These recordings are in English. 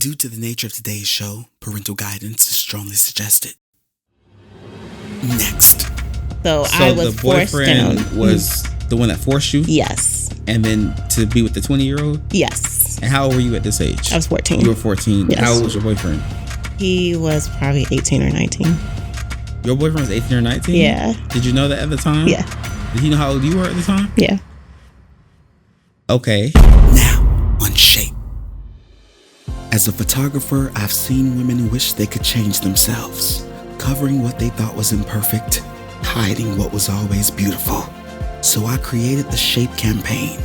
Due to the nature of today's show, parental guidance is strongly suggested. Next. So I was the forced down. boyfriend was the one that forced you? Yes. And then to be with the 20-year-old? Yes. And how old were you at this age? I was 14. You were 14. Yes. How old was your boyfriend? He was probably 18 or 19. Your boyfriend was 18 or 19? Yeah. Did you know that at the time? Yeah. Did he know how old you were at the time? Yeah. Okay. Now, on Shape. As a photographer, I've seen women wish they could change themselves, covering what they thought was imperfect, hiding what was always beautiful. So I created the Shape campaign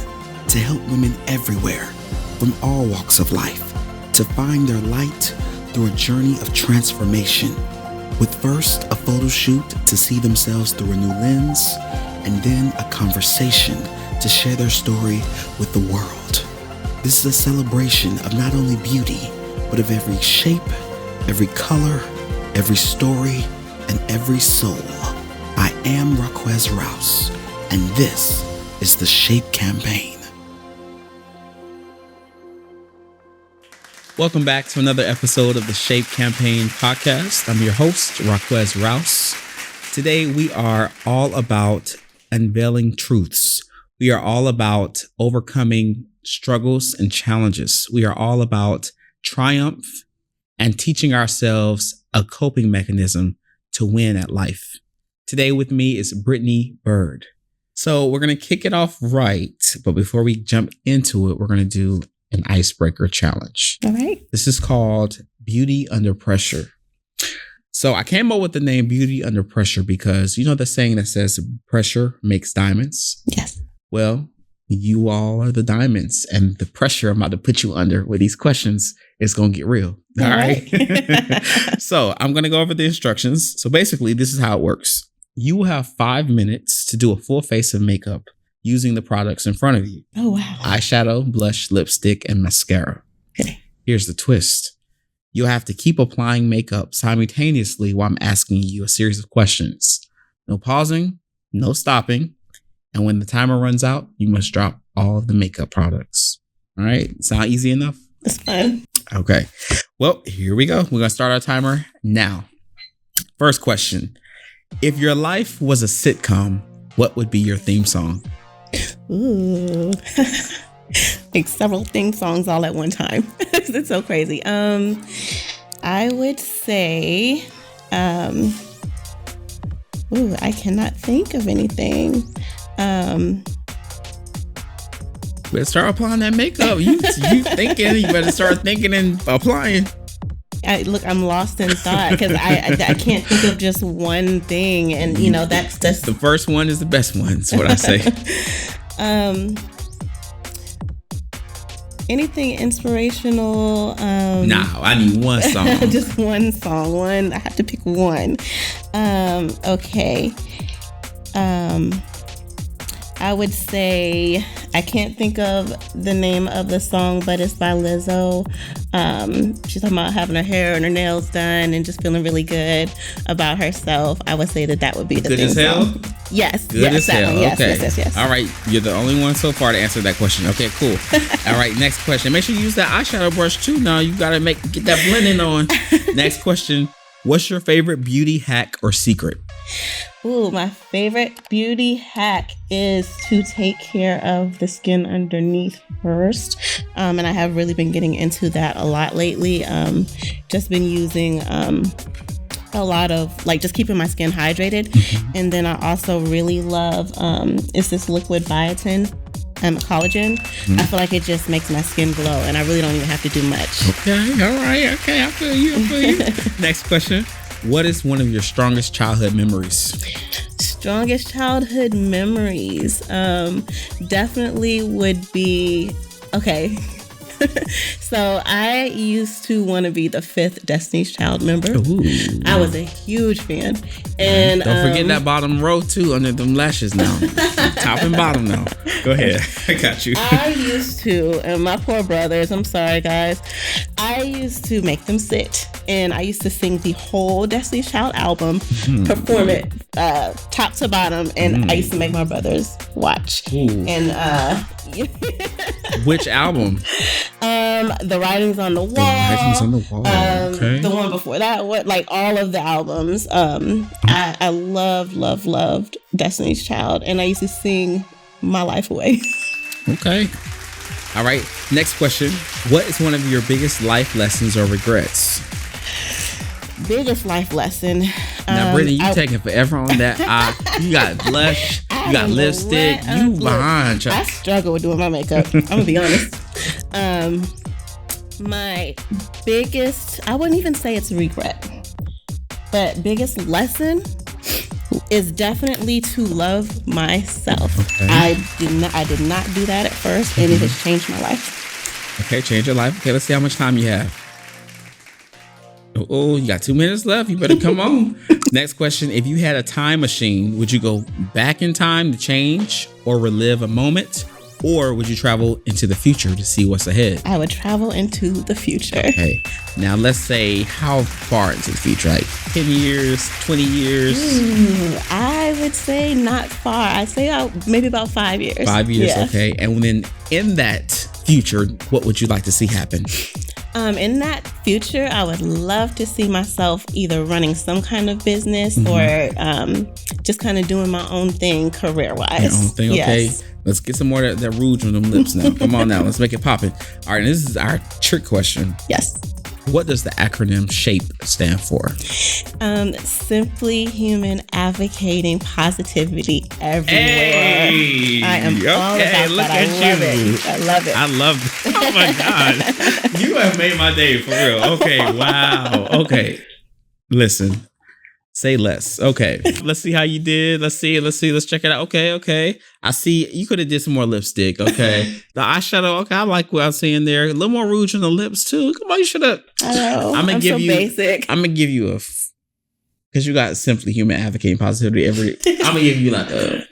to help women everywhere, from all walks of life, to find their light through a journey of transformation. With first a photo shoot to see themselves through a new lens, and then a conversation to share their story with the world. This is a celebration of not only beauty, but of every shape, every color, every story, and every soul. I am Raquez Rouse, and this is the Shape campaign. Welcome back to another episode of the Shape Campaign podcast. I'm your host, Raquez Rouse. Today, we are all about unveiling truths. We are all about overcoming struggles and challenges. We are all about triumph and teaching ourselves a coping mechanism to win at life. Today with me is Brittney Bird. So we're going to kick it off right. But before we jump into it, we're going to do an icebreaker challenge. All right. This is called Beauty Under Pressure. So I came up with the name Beauty Under Pressure because you know the saying that says pressure makes diamonds? Yes. Well, you all are the diamonds, and the pressure I'm about to put you under with these questions is going to get real. All right. So I'm going to go over the instructions. So basically, this is how it works. You will have 5 minutes to do a full face of makeup using the products in front of you. Oh, wow. Eyeshadow, blush, lipstick, and mascara. Okay. Here's the twist. You'll have to keep applying makeup simultaneously while I'm asking you a series of questions. No pausing, no stopping. And when the timer runs out, you must drop all of the makeup products. All right. Sound easy enough? That's fun. Okay. Well, here we go. We're going to start our timer now. First question. If your life was a sitcom, what would be your theme song? Ooh. Like several theme songs all at one time. It's so crazy. I would say, I cannot think of anything. Better start applying that makeup. You thinking, you better start thinking and applying. I'm lost in thought because I can't think of just one thing, and you know that's the first one is the best one. That's what I say. Anything inspirational? No, I need one song. Just one song. I have to pick one. Okay. I would say, I can't think of the name of the song, but it's by Lizzo. She's talking about having her hair and her nails done and just feeling really good about herself. I would say that would be the Good theme as hell? song. Yes. Good as hell. Yes, okay. Yes. All right. You're the only one so far to answer that question. Okay, cool. All right. Next question. Make sure you use that eyeshadow brush too. Now you got to get that blending on. Next question. What's your favorite beauty hack or secret? Ooh, my favorite beauty hack is to take care of the skin underneath first. And I have really been getting into that a lot lately. Just been using a lot of just keeping my skin hydrated. And then I also really love it's this liquid biotin collagen. I feel like it just makes my skin glow, and I really don't even have to do much. Okay, all right, okay, I feel you. Next question. What is one of your strongest childhood memories? Strongest childhood memories definitely would be, okay. So I used to want to be the 5th Destiny's Child member. Ooh. I was a huge fan. And don't forget that bottom row too, under them lashes now. Top and bottom now. Go ahead. I got you. I used to, and my poor brothers, I'm sorry guys, I used to make them sit and I used to sing the whole Destiny's Child album, perform it top to bottom, and I used to make my brothers watch. Ooh. And Which album? The Writings on the Wall. The Writings on the Wall. Okay. The one before that, like all of the albums. I loved Destiny's Child, and I used to sing my life away. Okay. All right. Next question. What is one of your biggest life lessons or regrets? Biggest life lesson. Now, Brittney, you taking forever on that. You got blush. You got lipstick. You behind. I struggle with doing my makeup. I'm going to be honest. My biggest, I wouldn't even say it's a regret, but biggest lesson is definitely to love myself. Okay. I did not do that at first, and it has changed my life. Okay, change your life. Okay, let's see how much time you have. Oh, you got 2 minutes left. You better come on. Next question. If you had a time machine, would you go back in time to change or relive a moment? Or would you travel into the future to see what's ahead? I would travel into the future. Okay. Now, let's say how far into the future? Like 10 years, 20 years? I would say not far. I'd say maybe about 5 years. 5 years, yeah. Okay. And then in that future, what would you like to see happen? In that future, I would love to see myself either running some kind of business or just kind of doing my own thing career-wise. Your own thing, okay. Yes. Let's get some more of that rouge on them lips now. Come on now, let's make it poppin'. All right, this is our trick question. Yes. What does the acronym SHAPE stand for? Simply Human Advocating Positivity Everywhere. Hey, I am all about look that. at I love it. I love it. Oh my God. You have made my day for real. Okay, wow. Okay. Listen. Say less. Okay. Let's see how you did. Let's see. Let's check it out. Okay. I see you could have did some more lipstick. Okay. The eyeshadow. Okay. I like what I'm seeing there. A little more rouge on the lips too. Come on, you should have. I know. I'm so basic. I'm gonna give you because you got Simply Human Advocating Positivity I'm gonna give you like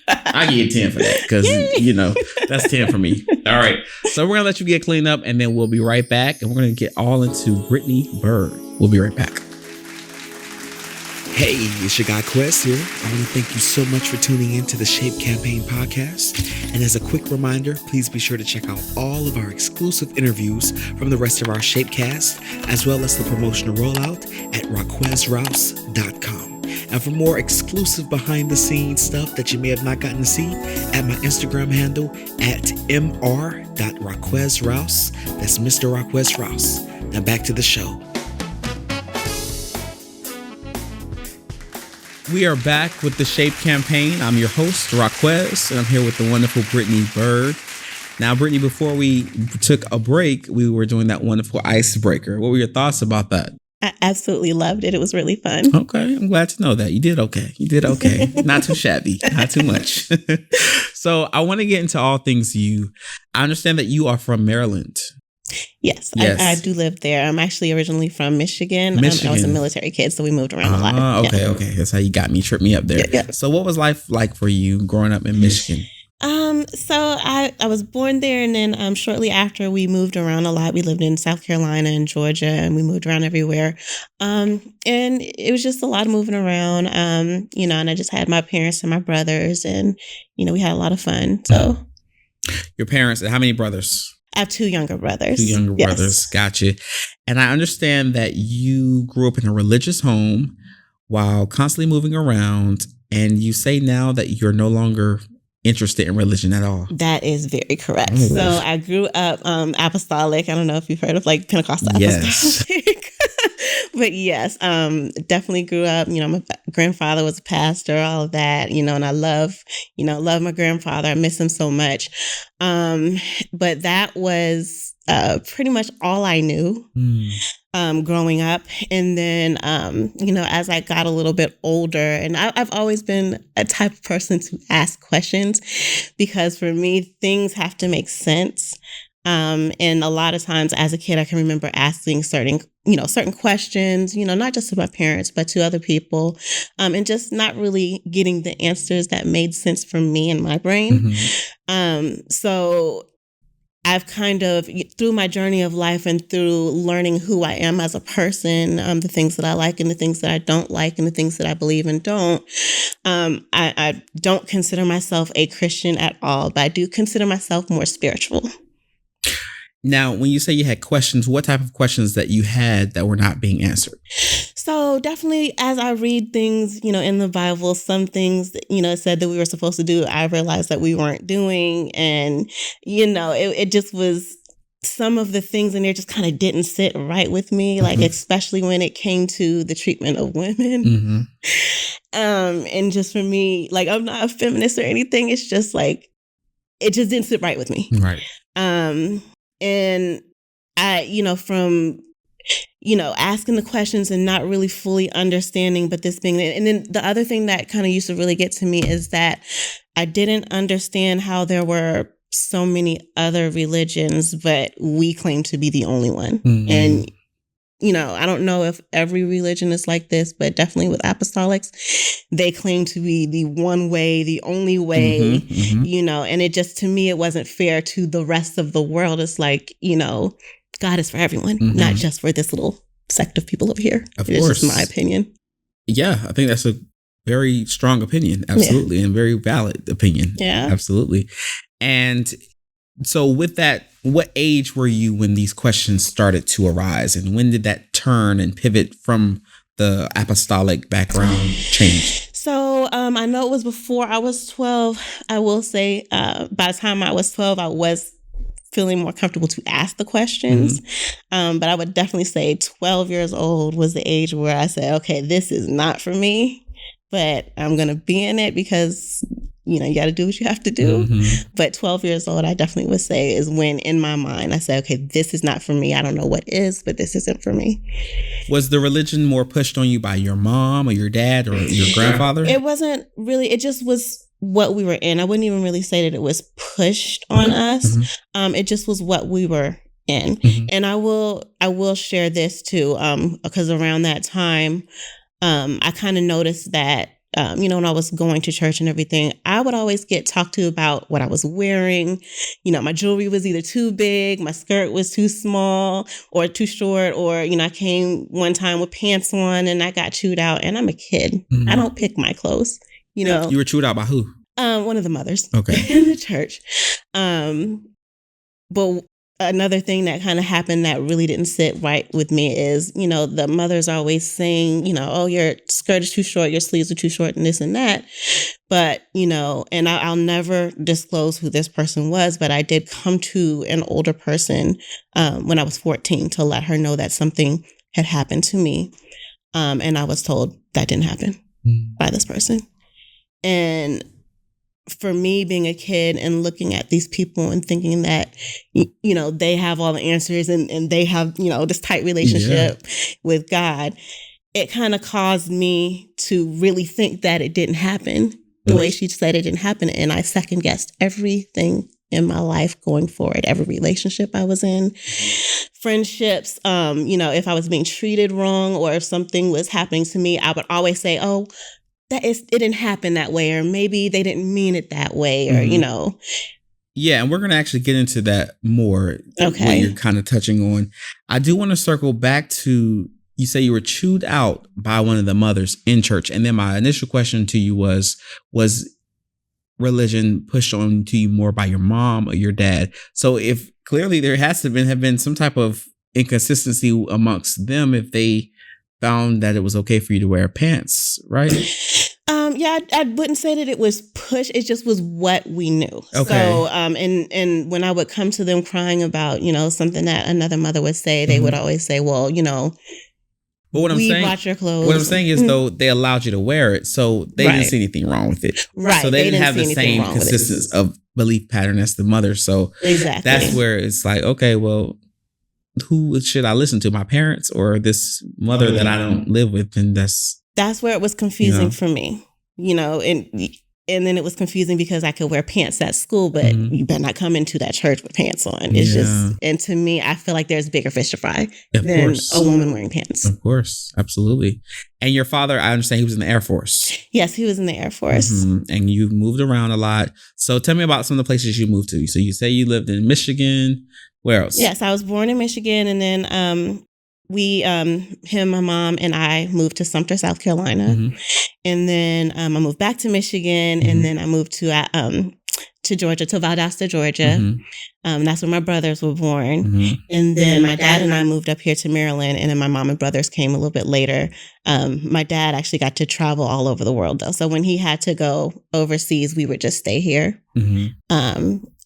I give you 10 for that because that's 10 for me. All right. So we're gonna let you get cleaned up and then we'll be right back and we're gonna get all into Brittney Bird. We'll be right back. Hey, it's your guy Quest here. I want to thank you so much for tuning in to the Shape Campaign podcast. And as a quick reminder, please be sure to check out all of our exclusive interviews from the rest of our Shape cast, as well as the promotional rollout at raquezrouse.com. And for more exclusive behind the scenes stuff that you may have not gotten to see, at my Instagram handle at mr.raquezrouse. That's Mr. Raquez Rouse. Now back to the show. We are back with the Shape Campaign. I'm your host, Raquez, and I'm here with the wonderful Brittney Bird. Now, Brittney, before we took a break, we were doing that wonderful icebreaker. What were your thoughts about that? I absolutely loved it. It was really fun. Okay. I'm glad to know that. You did okay. Not too shabby. Not too much. So I want to get into all things you. I understand that you are from Maryland. Yes. I do live there. I'm actually originally from Michigan. I was a military kid, so we moved around a lot. Okay. That's how you got me. Tripped me up there. Yeah. So what was life like for you growing up in Michigan? So I was born there, and then shortly after we moved around a lot. We lived in South Carolina and Georgia, and we moved around everywhere. And it was just a lot of moving around, and I just had my parents and my brothers, and, we had a lot of fun. So your parents, how many brothers? I have two younger brothers. Brothers. Gotcha. And I understand that you grew up in a religious home while constantly moving around. And you say now that you're no longer interested in religion at all. That is very correct. So I grew up apostolic. I don't know if you've heard of like Pentecostal apostolic. Yes. But yes, definitely grew up, my grandfather was a pastor, all of that, and I love my grandfather. I miss him so much. But that was pretty much all I knew growing up. And then, as I got a little bit older, and I've always been a type of person to ask questions because for me, things have to make sense. And a lot of times as a kid, I can remember asking certain questions, not just to my parents, but to other people, and just not really getting the answers that made sense for me and my brain. So I've kind of, through my journey of life and through learning who I am as a person, the things that I like and the things that I don't like and the things that I believe and don't, I don't consider myself a Christian at all, but I do consider myself more spiritual. Now, when you say you had questions, what type of questions that you had that were not being answered? So definitely, as I read things, in the Bible, some things, it said that we were supposed to do, I realized that we weren't doing. And, it just was, some of the things in there just kind of didn't sit right with me, like, especially when it came to the treatment of women. And just for me, like, I'm not a feminist or anything. It's just like, it just didn't sit right with me. Right. And I, from, asking the questions and not really fully understanding, but this being, and then the other thing that kind of used to really get to me is that I didn't understand how there were so many other religions, but we claim to be the only one. And, I don't know if every religion is like this, but definitely with apostolics, they claim to be the one way, the only way, and it just, to me, it wasn't fair to the rest of the world. It's like, God is for everyone, not just for this little sect of people over here. Of course. It's just my opinion. Yeah, I think that's a very strong opinion. Absolutely. Yeah. And very valid opinion. Yeah. Absolutely. And so with that, what age were you when these questions started to arise? And when did that turn and pivot from the apostolic background change? So I know it was before I was 12. I will say by the time I was 12, I was feeling more comfortable to ask the questions. But I would definitely say 12 years old was the age where I said, okay, this is not for me, but I'm going to be in it because, you got to do what you have to do. But 12 years old, I definitely would say is when in my mind I said, okay, this is not for me. I don't know what is, but this isn't for me. Was the religion more pushed on you by your mom or your dad or your grandfather? It wasn't really, it just was what we were in. I wouldn't even really say that it was pushed on us. It just was what we were in. And I will share this too, because around that time, I kind of noticed that, when I was going to church and everything, I would always get talked to about what I was wearing. My jewelry was either too big, my skirt was too small or too short, or, I came one time with pants on and I got chewed out, and I'm a kid. I don't pick my clothes. You were chewed out by who? One of the mothers. Okay. In the church. But another thing that kind of happened that really didn't sit right with me is, the mothers are always saying, oh, your skirt is too short, your sleeves are too short, and this and that. But, and I'll never disclose who this person was, but I did come to an older person when I was 14 to let her know that something had happened to me. And I was told that didn't happen by this person. And for me, being a kid and looking at these people and thinking that, they have all the answers and they have, this tight relationship with God, it kind of caused me to really think that it didn't happen the way she said it didn't happen. And I second guessed everything in my life going forward, every relationship I was in, friendships, if I was being treated wrong or if something was happening to me, I would always say, oh, it didn't happen that way, or maybe they didn't mean it that way, or, Yeah, and we're going to actually get into that more. Okay. What you're kind of touching on. I do want to circle back to, you say you were chewed out by one of the mothers in church. And then my initial question to you was religion pushed on to you more by your mom or your dad? So if clearly there has to have been some type of inconsistency amongst them if they found that it was okay for you to wear pants, right? Yeah, I wouldn't say that it was push. It just was what we knew. Okay. So, and when I would come to them crying about, something that another mother would say, they would always say, well, but what I'm saying, watch your clothes. What I'm saying is, though, they allowed you to wear it, so they didn't see anything wrong with it. Right. So they didn't have the same consistency of belief pattern as the mother. So exactly, that's where it's like, okay, well, who should I listen to, my parents or this mother that I don't live with? And that's where it was confusing for me, and And then it was confusing because I could wear pants at school, but you better not come into that church with pants on. It's just, and to me, I feel like there's bigger fish to fry than a woman wearing pants. Of course. Absolutely. And your father, I understand he was in the Air Force. Yes, he was in the Air Force. And you moved around a lot. So tell me about some of the places you moved to. So you say you lived in Michigan. Where else? Yes, I was born in Michigan, and then him, my mom, and I moved to Sumter, South Carolina. And then I moved back to Michigan, and then I moved to Georgia, to Valdosta, Georgia. That's where my brothers were born. And then my dad and I moved up here to Maryland, and then my mom and brothers came a little bit later. My dad actually got to travel all over the world, though. So when he had to go overseas, we would just stay here.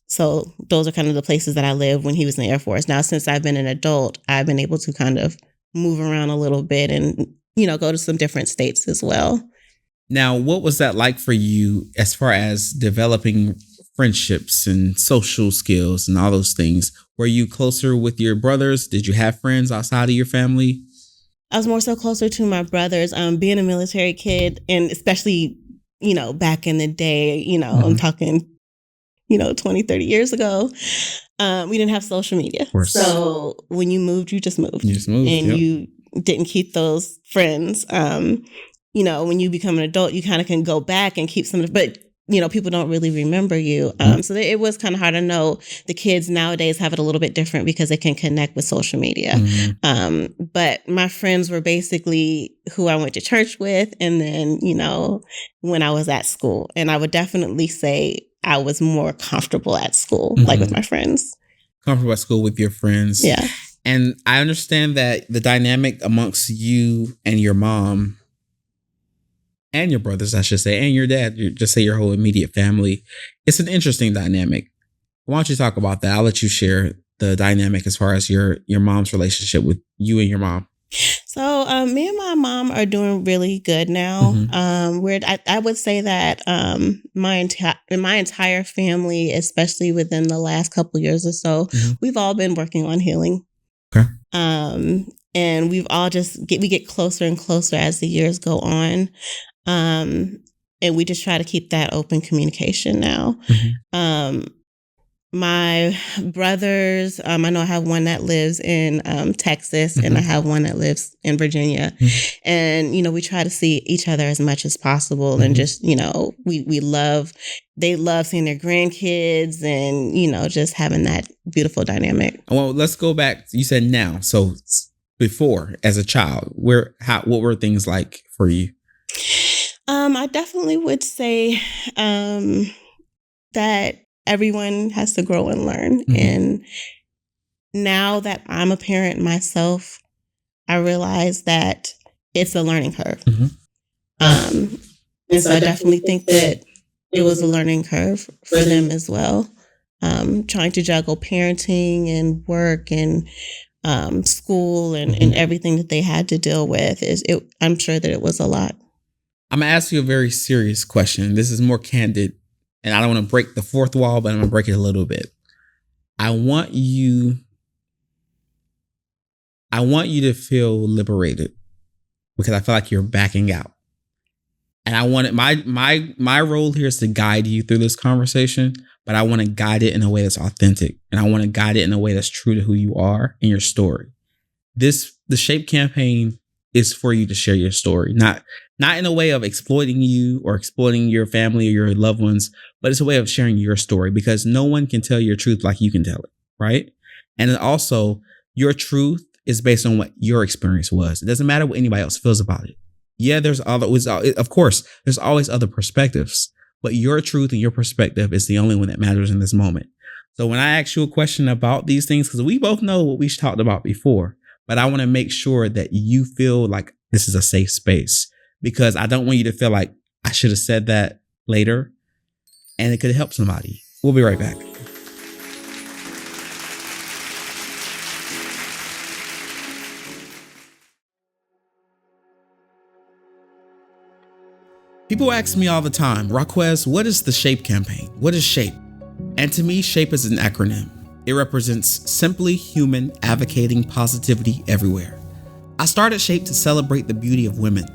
So those are kind of the places that I lived when he was in the Air Force. Now, since I've been an adult, I've been able to kind of move around a little bit and, go to some different states as well. Now, what was that like for you as far as developing friendships and social skills and all those things? Were you closer with your brothers? Did you have friends outside of your family? I was more so closer to my brothers. Being a military kid, and especially, back in the day, I'm talking 20, 30 years ago, we didn't have social media. So when you moved, you just moved. And you didn't keep those friends. When you become an adult, you kind of can go back and keep some, but people don't really remember you. So it was kind of hard to know. The kids nowadays have it a little bit different because they can connect with social media. But my friends were basically who I went to church with. And then, when I was at school, and I would definitely say I was more comfortable at school, like with my friends. Comfortable at school with your friends. Yeah. And I understand that the dynamic amongst you and your mom and your brothers, I should say, and your dad, just say your whole immediate family, it's an interesting dynamic. Why don't you talk about that? I'll let you share the dynamic as far as your mom's relationship with you and your mom. So me and my mom are doing really good now. I would say that my entire family, especially within the last couple years or so, we've all been working on healing. Okay. And we've all we get closer and closer as the years go on. And we just try to keep that open communication now. My brothers, I know I have one that lives in Texas, and I have one that lives in Virginia. And, we try to see each other as much as possible. And just, they love seeing their grandkids and, just having that beautiful dynamic. Well, let's go back. You said now. So before, as a child, what were things like for you? I definitely would say that everyone has to grow and learn. And now that I'm a parent myself, I realize that it's a learning curve. And so I definitely think that it was a learning curve for them as well. Trying to juggle parenting and work and school and everything that they had to deal with, I'm sure that it was a lot. I'm going to ask you a very serious question. This is more candid, and I don't want to break the fourth wall, but I'm going to break it a little bit. I want you to feel liberated, because I feel like you're backing out. And I want it, my role here is to guide you through this conversation, but I want to guide it in a way that's authentic. And I want to guide it in a way that's true to who you are and your story. The SHAPE campaign is for you to share your story, not in a way of exploiting you or exploiting your family or your loved ones, but it's a way of sharing your story, because no one can tell your truth like you can tell it, right? And then also, your truth is based on what your experience was. It doesn't matter what anybody else feels about it. Yeah, of course, there's always other perspectives, but your truth and your perspective is the only one that matters in this moment. So when I ask you a question about these things, because we both know what we talked about before, but I want to make sure that you feel like this is a safe space, because I don't want you to feel like I should have said that later and it could help somebody. We'll be right back. People ask me all the time, Raquez, what is the SHAPE campaign? What is SHAPE? And to me, SHAPE is an acronym. It represents simply human advocating positivity everywhere. I started SHAPE to celebrate the beauty of women,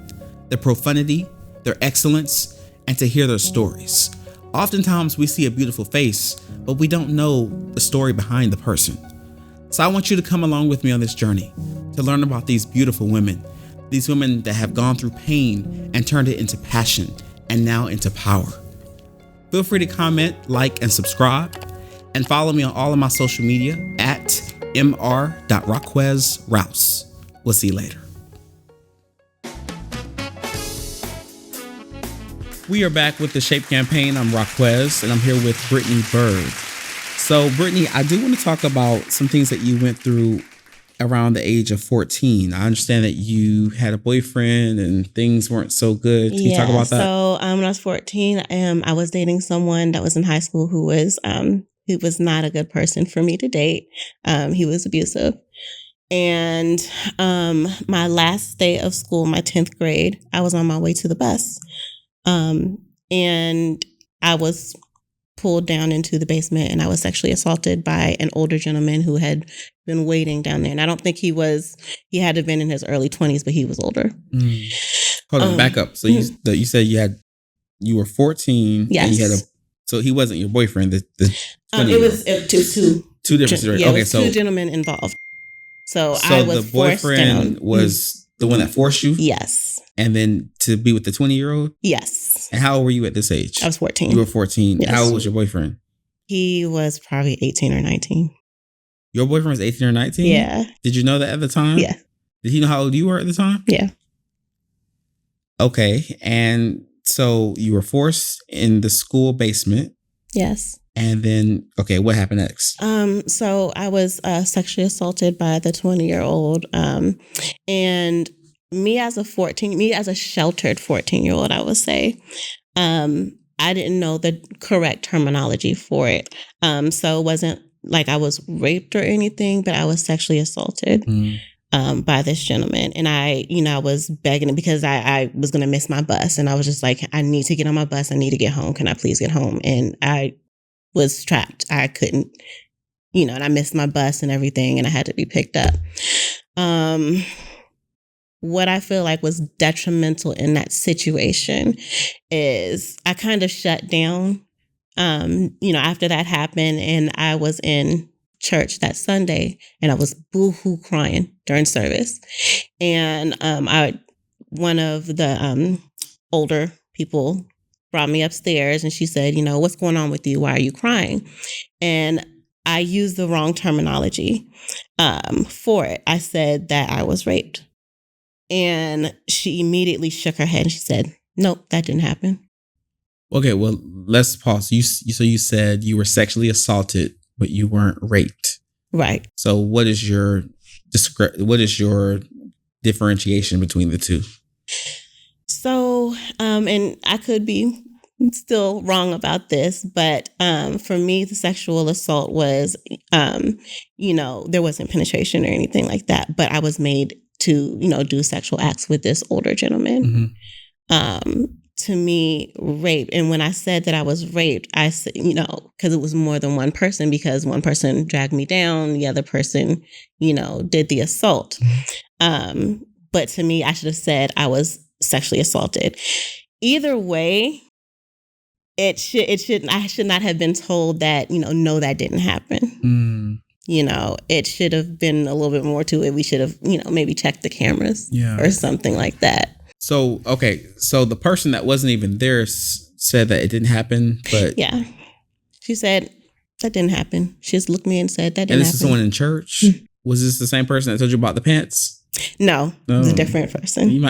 their profundity, their excellence, and to hear their stories. Oftentimes we see a beautiful face, but we don't know the story behind the person. So I want you to come along with me on this journey to learn about these beautiful women, these women that have gone through pain and turned it into passion and now into power. Feel free to comment, like, and subscribe, and follow me on all of my social media at mr.raquezrouse. We'll see you later. We are back with the Shape Campaign. I'm Raquez, and I'm here with Brittney Bird. So, Brittney, I do want to talk about some things that you went through around the age of 14. I understand that you had a boyfriend and things weren't so good. Can you talk about that? So, when I was 14, I was dating someone that was in high school who was not a good person for me to date. He was abusive. And my last day of school, my 10th grade, I was on my way to the bus. And I was pulled down into the basement and I was sexually assaulted by an older gentleman who had been waiting down there. And I don't think he had to have been in his early 20s, but he was older. Hold on, back up. So you said you were 14. Yes. And you had so he wasn't your boyfriend. It was two different stories. Yeah, okay, so two gentlemen involved. So I was the boyfriend was the one that forced you? Yes. And then to be with the 20-year-old? Yes. And how old were you at this age? I was 14. You were 14. Yes. How old was your boyfriend? He was probably 18 or 19. Your boyfriend was 18 or 19? Yeah. Did you know that at the time? Yeah. Did he know how old you were at the time? Yeah. Okay. And so you were forced in the school basement. Yes. And then, okay, what happened next? So I was sexually assaulted by the 20-year-old. And me as a sheltered 14-year-old, I would say, I didn't know the correct terminology for it. So it wasn't like I was raped or anything, but I was sexually assaulted by this gentleman. And I was begging him because I was going to miss my bus. And I was just like, I need to get on my bus. I need to get home. Can I please get home? And I was trapped. I couldn't, and I missed my bus and everything, and I had to be picked up. What I feel like was detrimental in that situation is I kind of shut down, after that happened, and I was in church that Sunday and I was boo-hoo crying during service. And one of the older people brought me upstairs and she said, what's going on with you? Why are you crying? And I used the wrong terminology for it. I said that I was raped. And she immediately shook her head and she said, nope, that didn't happen. Okay, well, let's pause. So you said you were sexually assaulted, but you weren't raped. Right. So what is your differentiation between the two? So, and I could be still wrong about this, but for me, the sexual assault was, there wasn't penetration or anything like that, but I was made to, do sexual acts with this older gentleman. Mm-hmm. To me, rape. And when I said that I was raped, I said, because it was more than one person, because one person dragged me down, the other person, did the assault. But to me, I should have said I was sexually assaulted. Either way, I should not have been told that, no, that didn't happen. It should have been a little bit more to it. We should have, maybe checked the cameras or something like that. So, okay. So the person that wasn't even there said that it didn't happen, but yeah, she said that didn't happen. She just looked at me and said that didn't happen. And this is someone in church? Was this the same person that told you about the pants? No, it was a different person. You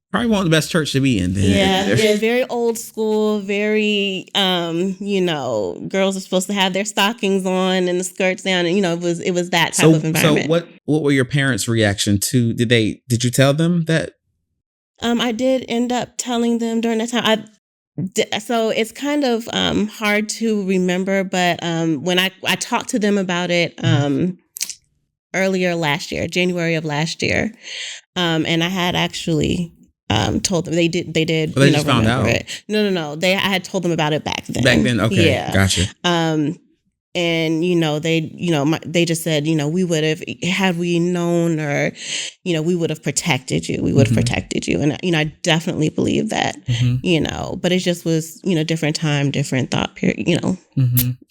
probably want the best church to be in then. Yeah, very old school, very, girls are supposed to have their stockings on and the skirts down. And, it was that type of environment. So what were your parents' reaction to, did you tell them that? I did end up telling them during that time. So it's kind of hard to remember, but when I talked to them about it earlier last year, January of last year, and I had actually told them they did. Well, they just found out. It. No. I had told them about it back then. Back then, okay, yeah. Gotcha. And, they just said, we would have, had we known, or, we would have protected you. We would have protected you. And, I definitely believe that, but it just was, different time, different thought period,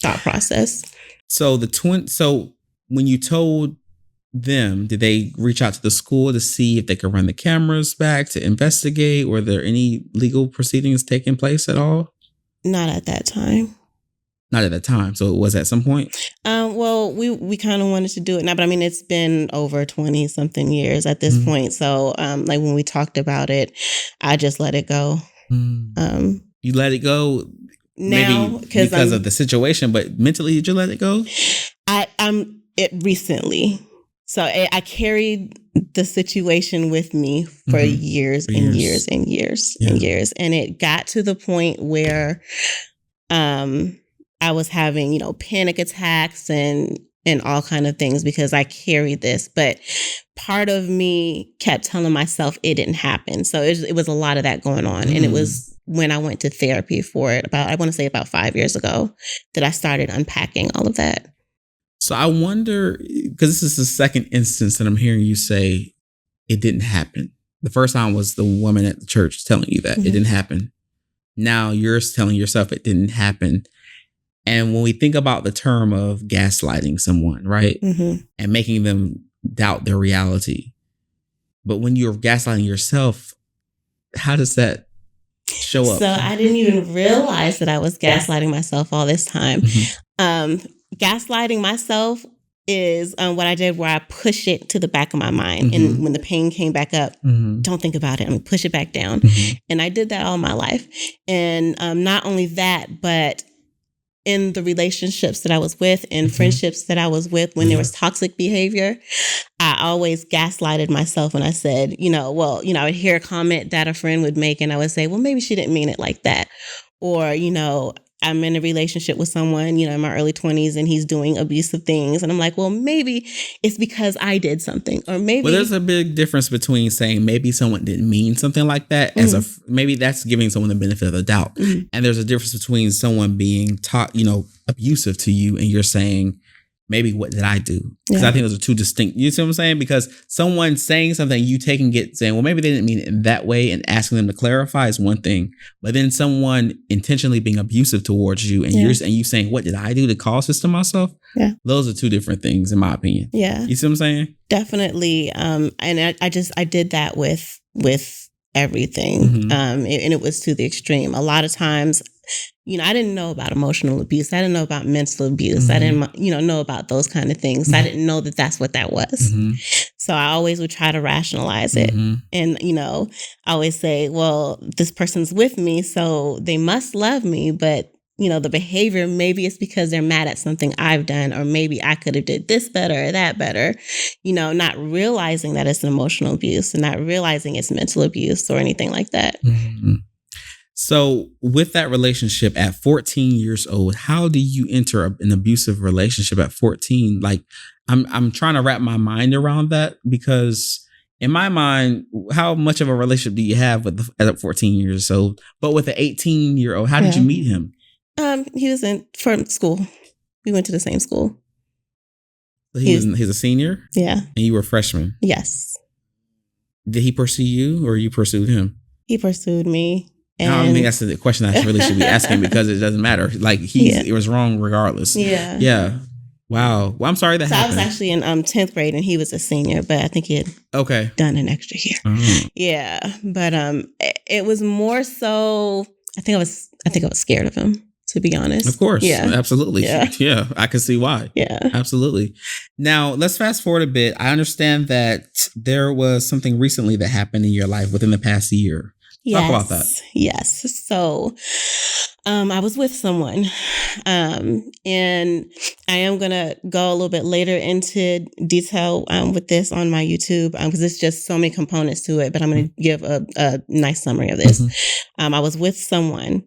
thought process. So when you told them, did they reach out to the school to see if they could run the cameras back to investigate? Were there any legal proceedings taking place at all? Not at that time. Not at that time. So it was at some point? Well, we kind of wanted to do it now, but I mean, it's been over 20 something years at this point. So like when we talked about it, I just let it go. You let it go now maybe because of the situation, but mentally did you let it go? It recently. So I carried the situation with me for years and years and years and years. And it got to the point where I was having, panic attacks and all kind of things because I carried this. But part of me kept telling myself it didn't happen. So it was a lot of that going on. And it was when I went to therapy for it about 5 years ago that I started unpacking all of that. So I wonder, because this is the second instance that I'm hearing you say it didn't happen. The first time was the woman at the church telling you that it didn't happen. Now you're telling yourself it didn't happen. And when we think about the term of gaslighting someone, right? And making them doubt their reality. But when you're gaslighting yourself, how does that show up? So I didn't even realize that I was gaslighting myself all this time. Gaslighting myself is what I did, where I push it to the back of my mind. And when the pain came back up, don't think about it. I'm gonna push it back down. And I did that all my life. And not only that, but in the relationships that I was with and friendships that I was with when there was toxic behavior, I always gaslighted myself when I said, I would hear a comment that a friend would make and I would say, well, maybe she didn't mean it like that. Or, I'm in a relationship with someone, in my early 20s and he's doing abusive things. And I'm like, well, maybe it's because I did something, or maybe. Well, there's a big difference between saying maybe someone didn't mean something like that as maybe that's giving someone the benefit of the doubt. And there's a difference between someone being taught, abusive to you and you're saying, maybe what did I do? Because I think those are two distinct, you see what I'm saying? Because someone saying something, you take and get saying, well, maybe they didn't mean it in that way, and asking them to clarify is one thing. But then someone intentionally being abusive towards you and you saying, what did I do to cause this to myself? Yeah. Those are two different things, in my opinion. Yeah. You see what I'm saying? Definitely. And I did that with everything. And it was to the extreme. A lot of times, I didn't know about emotional abuse. I didn't know about mental abuse. I didn't, know about those kind of things. I didn't know that that's what that was. So I always would try to rationalize it. And, I always say, well, this person's with me, so they must love me. But, the behavior, maybe it's because they're mad at something I've done, or maybe I could have did this better or that better, not realizing that it's emotional abuse and not realizing it's mental abuse or anything like that. So with that relationship at 14 years old, how do you enter an abusive relationship at 14? Like, I'm trying to wrap my mind around that, because in my mind, how much of a relationship do you have at 14 years old? But with an 18-year-old, how did you meet him? He was from school. We went to the same school. So he's a senior? Yeah. And you were a freshman? Yes. Did he pursue you, or you pursued him? He pursued me. And I don't think that's the question I really should be asking, because it doesn't matter. Like, it was wrong regardless. Yeah. Yeah. Wow. Well, I'm sorry that happened. I was actually in 10th grade and he was a senior, but I think he had done an extra year. Yeah. But it was more so, I think I was scared of him, to be honest. Of course. Yeah. Absolutely. Yeah. I can see why. Yeah. Absolutely. Now, let's fast forward a bit. I understand that there was something recently that happened in your life within the past year. Talk about that. Yes. So I was with someone, and I am going to go a little bit later into detail with this on my YouTube, because there's just so many components to it, but I'm going to give a nice summary of this. I was with someone,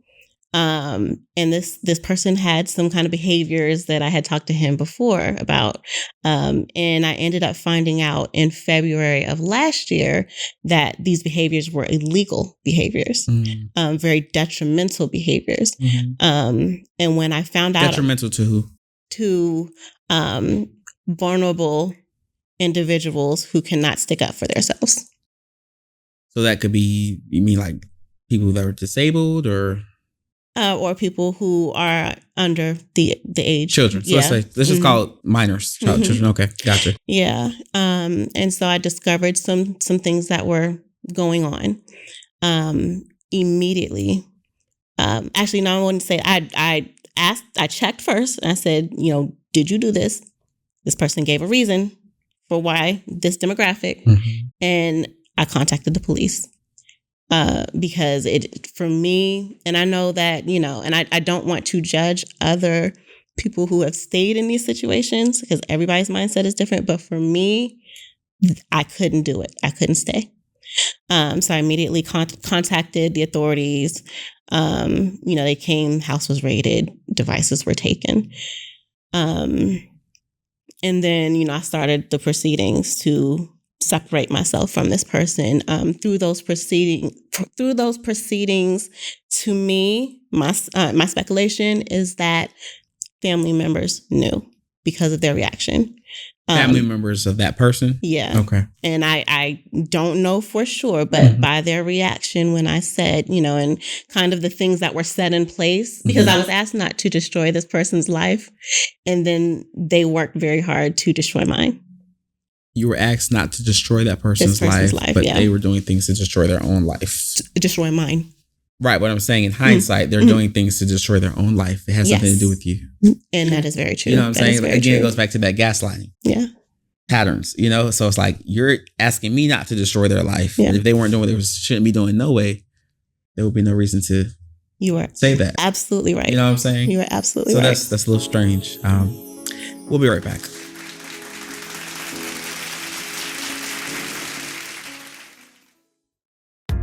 and this person had some kind of behaviors that I had talked to him before about. And I ended up finding out in February of last year that these behaviors were illegal behaviors, very detrimental behaviors. And when I found out... Detrimental to who? to vulnerable individuals who cannot stick up for themselves. So that could be, you mean like people that are disabled or people who are under the age. Children. So let's just call it minors, children. Okay, gotcha. Yeah. And so I discovered some things that were going on immediately. Actually, no, I wouldn't say I checked first. And I said, did you do this? This person gave a reason for why this demographic. Mm-hmm. And I contacted the police. Because for me, and I know that, and I don't want to judge other people who have stayed in these situations because everybody's mindset is different. But for me, I couldn't do it. I couldn't stay. So I immediately contacted the authorities. They came, house was raided, devices were taken. And then, I started the proceedings to separate myself from this person. Through those proceedings, to me, my speculation is that family members knew because of their reaction. Family members of that person? Yeah. Okay. And I don't know for sure, but by their reaction when I said, and kind of the things that were set in place, because I was asked not to destroy this person's life, and then they worked very hard to destroy mine. You were asked not to destroy that person's life, but they were doing things to destroy their own life. Destroy mine. Right. What I'm saying, in hindsight, they're doing things to destroy their own life. It has nothing to do with you. And that is very true. You know what I'm saying? Again, it goes back to that gaslighting. Yeah. Patterns, so it's like you're asking me not to destroy their life. Yeah. And if they weren't doing what they shouldn't be doing, no way, there would be no reason to say that. Absolutely right. You know what I'm saying? You are absolutely right. So that's a little strange. We'll be right back.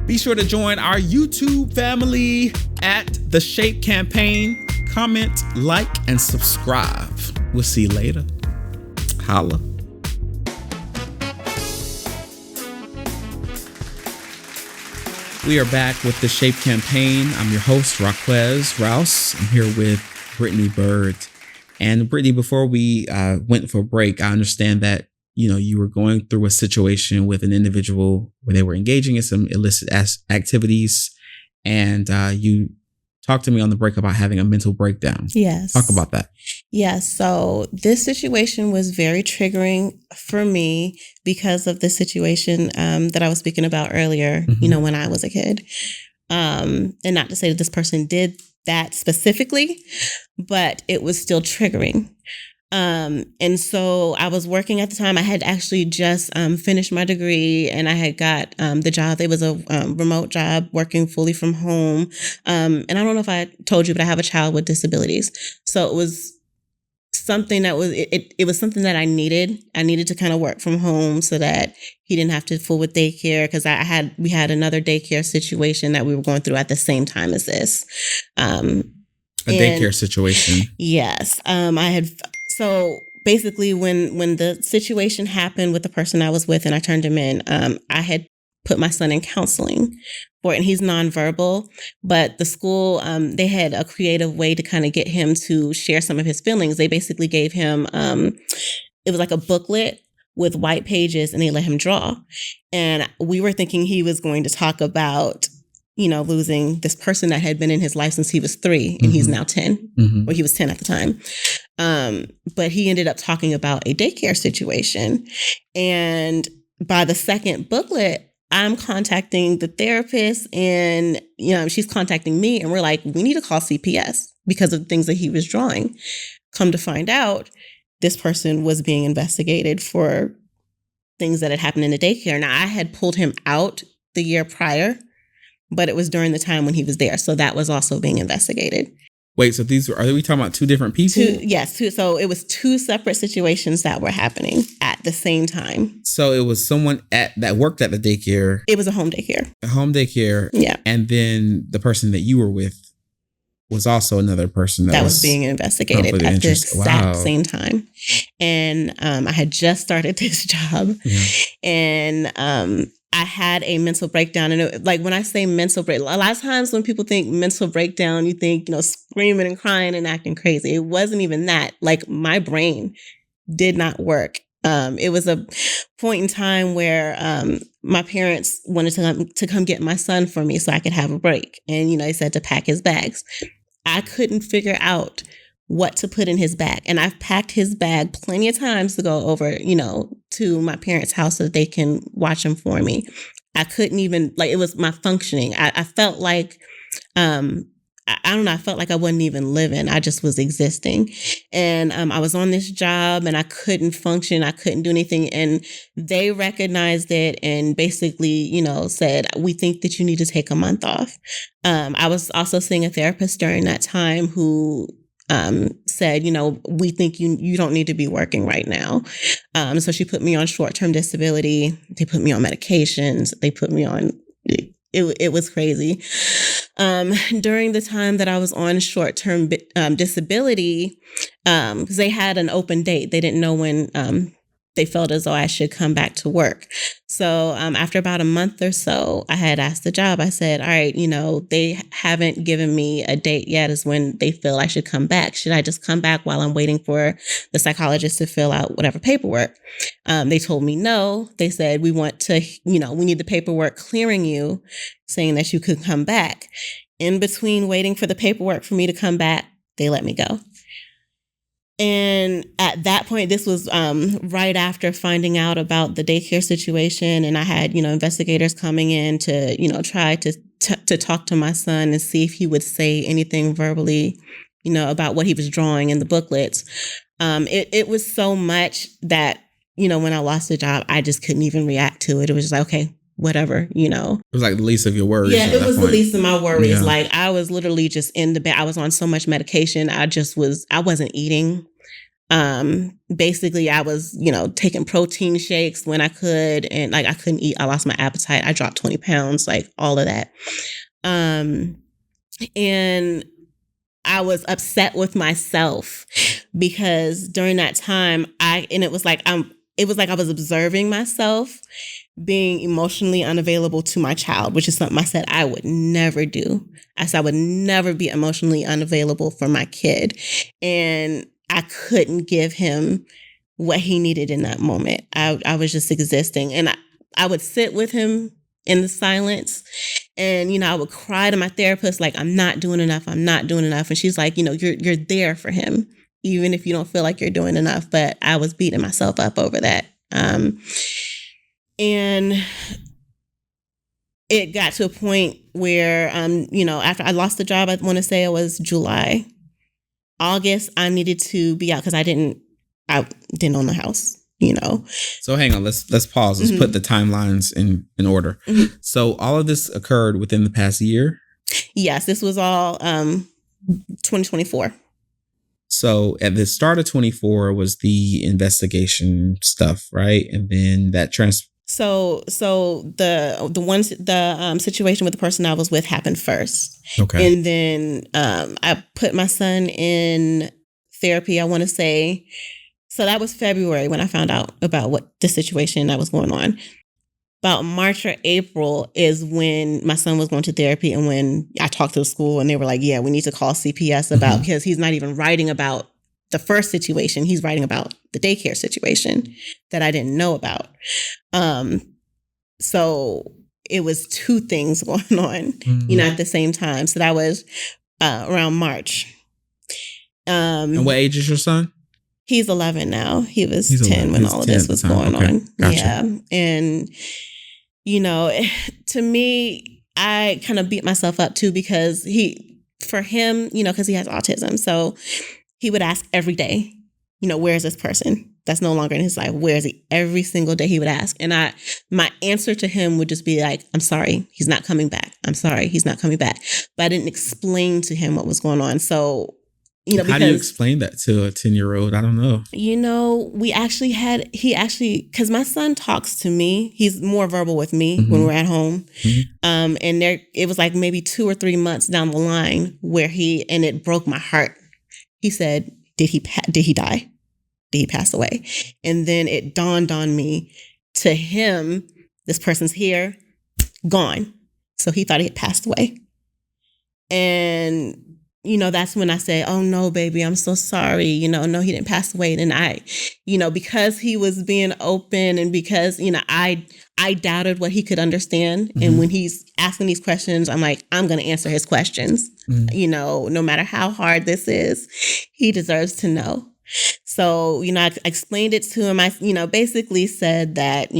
Be sure to join our YouTube family at The Shape Campaign. Comment, like, and subscribe. We'll see you later. Holla. We are back with The Shape Campaign. I'm your host, Raquez Rouse. I'm here with Brittney Bird. And Brittney, before we went for a break, I understand that you were going through a situation with an individual where they were engaging in some illicit activities, and you talked to me on the break about having a mental breakdown. Yes. Talk about that. Yes. So this situation was very triggering for me because of the situation that I was speaking about earlier, when I was a kid. And not to say that this person did that specifically, but it was still triggering. And so I was working at the time. I had actually just finished my degree, and I had got the job. It was a remote job working fully from home. And I don't know if I told you, but I have a child with disabilities. So it was something that was, it was something that I needed. I needed to kind of work from home so that he didn't have to fool with daycare, because we had another daycare situation that we were going through at the same time as this. A daycare situation. Yes. So basically when the situation happened with the person I was with and I turned him in, I had put my son in counseling for it, and he's nonverbal, but the school, they had a creative way to kind of get him to share some of his feelings. They basically gave him, it was like a booklet with white pages, and they let him draw. And we were thinking he was going to talk about losing this person that had been in his life since he was 3, and he's now 10, or he was 10 at the time. But he ended up talking about a daycare situation. And by the second booklet, I'm contacting the therapist, and, she's contacting me, and we're like, we need to call CPS because of the things that he was drawing. Come to find out, this person was being investigated for things that had happened in the daycare. Now, I had pulled him out the year prior, but it was during the time when he was there. So that was also being investigated. Wait, so are we talking about two different people? Yes. So it was 2 separate situations that were happening at the same time. So it was someone that worked at the daycare. It was a home daycare. A home daycare. Yeah. And then the person that you were with was also another person that was being investigated at the exact same time. And I had just started this job. Yeah. And I had a mental breakdown. And like when I say mental break, a lot of times when people think mental breakdown, you think, screaming and crying and acting crazy. It wasn't even that. Like my brain did not work. It was a point in time where my parents wanted to come get my son for me so I could have a break. And, they said to pack his bags. I couldn't figure out what to put in his bag. And I've packed his bag plenty of times to go over, to my parents' house so that they can watch him for me. I couldn't even, it was my functioning. I felt like, I don't know, I felt like I wasn't even living. I just was existing. And I was on this job and I couldn't function. I couldn't do anything. And they recognized it and basically, said, we think that you need to take a month off. I was also seeing a therapist during that time who said, we think you don't need to be working right now. So she put me on short-term disability. They put me on medications. They put me on, it was crazy. During the time that I was on short-term disability, because they had an open date. They didn't know when they felt as though I should come back to work. So after about a month or so, I had asked the job. I said, all right, they haven't given me a date yet as when they feel I should come back. Should I just come back while I'm waiting for the psychologist to fill out whatever paperwork? They told me no. They said, we want to, we need the paperwork clearing you, saying that you could come back. In between waiting for the paperwork for me to come back, they let me go. And at that point, this was right after finding out about the daycare situation. And I had, investigators coming in to, try to talk to my son and see if he would say anything verbally, about what he was drawing in the booklets. It was so much that, when I lost the job, I just couldn't even react to it. It was just like, okay, whatever, It was like the least of your worries. Yeah, it was the least of my worries. Yeah. Like I was literally just in the bed. I was on so much medication. I wasn't eating. Basically I was, taking protein shakes when I could, and like I couldn't eat. I lost my appetite. I dropped 20 pounds, like all of that. And I was upset with myself because during that time it was like I was observing myself being emotionally unavailable to my child, which is something I said I would never do. I said I would never be emotionally unavailable for my kid. And I couldn't give him what he needed in that moment. I was just existing. And I would sit with him in the silence. And, I would cry to my therapist, like, I'm not doing enough. I'm not doing enough. And she's like, you're there for him, even if you don't feel like you're doing enough. But I was beating myself up over that. And it got to a point where, after I lost the job, I want to say it was July. August, I needed to be out because I didn't own the house, So hang on, let's pause. Let's put the timelines in order. Mm-hmm. So all of this occurred within the past year? Yes, this was all 2024. So at the start of 24 was the investigation stuff, right? And then that So the situation with the person I was with happened first. Okay. And then I put my son in therapy, I want to say. So that was February when I found out about what the situation that was going on. About March or April is when my son was going to therapy, and when I talked to the school and they were like, yeah, we need to call CPS about, because he's not even writing about the first situation. He's writing about the daycare situation that I didn't know about. So it was two things going on, at the same time. So that was around March. And what age is your son? He's 11 now. He's 10 when all of this was going on. Gotcha. Yeah. And, to me, I kind of beat myself up too, because for him, because he has autism. So he would ask every day, where is this person that's no longer in his life? Where is he? Every single day he would ask. And my answer to him would just be like, I'm sorry, he's not coming back. I'm sorry, he's not coming back. But I didn't explain to him what was going on. So, how do you explain that to a 10-year-old? I don't know. Because my son talks to me. He's more verbal with me when we're at home. Mm-hmm. And it was like maybe 2 or 3 months down the line where and it broke my heart. He said, did he die? Did he pass away? And then it dawned on me, to him, this person's here, gone. So he thought he had passed away. And, that's when I say, oh no, baby, I'm so sorry. No, he didn't pass away. And I, because he was being open and because, I doubted what he could understand. Mm-hmm. And when he's asking these questions, I'm like, I'm going to answer his questions. Mm-hmm. No matter how hard this is, he deserves to know. So, I explained it to him. I, basically said that,